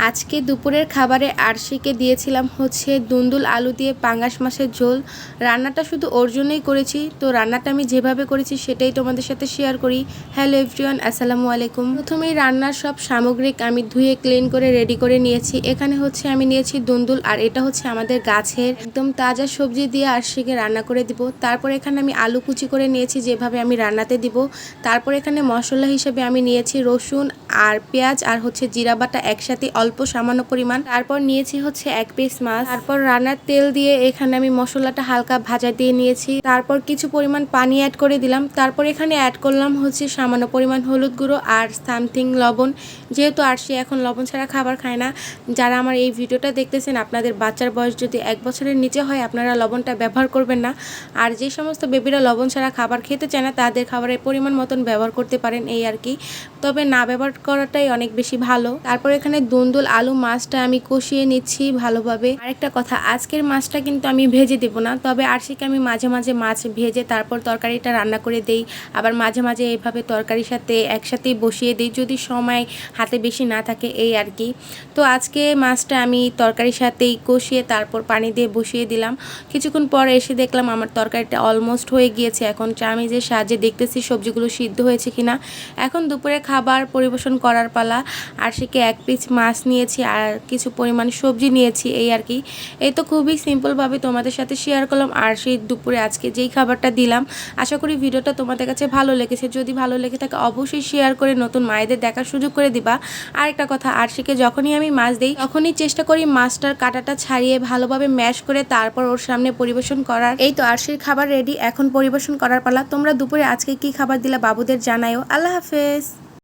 আজকে দুপুরের খাবারে আরশিকে দিয়েছিলাম হচ্ছে দুন্দুল আলু দিয়ে পাঙ্গাস মাছের ঝোল। রান্নাটা শুধু ওর জন্যই করেছি, তো রান্নাটা আমি যেভাবে করেছি সেটাই তোমাদের সাথে শেয়ার করি। হ্যালো এভরিওয়ান, আসসালামু আলাইকুম। প্রথমেই রান্নার সব সামগ্রিক আমি ধুয়ে ক্লিন করে রেডি করে নিয়েছি। এখানে হচ্ছে আমি নিয়েছি দুন্দুল, আর এটা হচ্ছে আমাদের গাছের একদম তাজা সবজি দিয়ে আরশিকে রান্না করে দিব। তারপর এখানে আমি আলু কুচি করে নিয়েছি যেভাবে আমি রান্নাতে দিব। তারপর এখানে মশলা হিসেবে আমি নিয়েছি রসুন আর পেঁয়াজ আর হচ্ছে জিরা বাটা একসাথে অল্প সামান্য পরিমাণ। তারপর নিয়েছি হচ্ছে 1 পিস মাছ। তারপর রান্নার তেল দিয়ে এখানে আমি মশলাটা হালকা ভাজা দিয়ে নিয়েছি। তারপর কিছু পরিমাণ পানি অ্যাড করে দিলাম। তারপর এখানে অ্যাড করলাম হচ্ছে সামান্য পরিমাণ হলুদ গুঁড়ো আর সামথিং লবণ। যেহেতু আরশি এখন লবণ ছাড়া খাবার খায় না, যারা আমার এই ভিডিওটা দেখতেছেন আপনাদের বাচ্চার বয়স যদি 1 বছরের নিচে হয় আপনারা লবণটা ব্যবহার করবেন না। আর যে সমস্ত বেবিরা লবণ ছাড়া খাবার খেতে চায় না তাদের খাবারের পরিমাণ মতন ব্যবহার করতে পারেন, এই আর কি। তবে না ব্যবহার করাটাই অনেক বেশি ভালো। তারপর এখানে দুন্দুল আলু মাছটা আমি কষিয়ে নিচ্ছি ভালোভাবে। আরেকটা কথা, আজকের মাছটা কিন্তু আমি ভেজে দেব না, তবে আরশিকে আমি মাঝে মাঝে মাছ ভেজে তারপর তরকারিটা রান্না করে দেই। আবার মাঝে মাঝে এইভাবে তরকারির সাথে একসাথেই বসিয়ে দিই যদি সময় হাতে বেশি না থাকে, এই আর কি। তো আজকে মাছটা আমি তরকারির সাথেই কষিয়ে তারপর পানি দিয়ে বসিয়ে দিলাম। কিছুক্ষণ পর এসে দেখলাম আমার তরকারিটা অলমোস্ট হয়ে গিয়েছে। এখন চামিচের সাহায্যে দেখতেছি সবজিগুলো সিদ্ধ হয়েছে কিনা। এখন দুপুরে খাবার পরিবেশন করার পালা। আরশিকে 1 পিস মাছ নিয়েছি আর কিছু পরিমাণ সবজি নিয়েছি, এই আর কি। এই তো খুবই সিম্পলভাবে তোমাদের সাথে শেয়ার করলাম আরশির দুপুরে আজকে যেই খাবারটা দিলাম। আশা করি ভিডিওটা তোমাদের কাছে ভালো লেগেছে। যদি ভালো লেগে থাকে অবশ্যই শেয়ার করে নতুন মায়েদের দেখার সুযোগ করে দিবা। আরেকটা কথা, আরশিকে যখনই আমি মাছ দিই তখনই চেষ্টা করি মাছটার কাঁটাটা ছাড়িয়ে ভালোভাবে ম্যাশ করে তারপর ওর সামনে পরিবেশন করার। এই তো আরশির খাবার রেডি, এখন পরিবেশন করার পালা। তোমরা দুপুরে আজকে কি খাবার দিলা বাবুদের জানায়ও। আল্লাহ হাফেজ।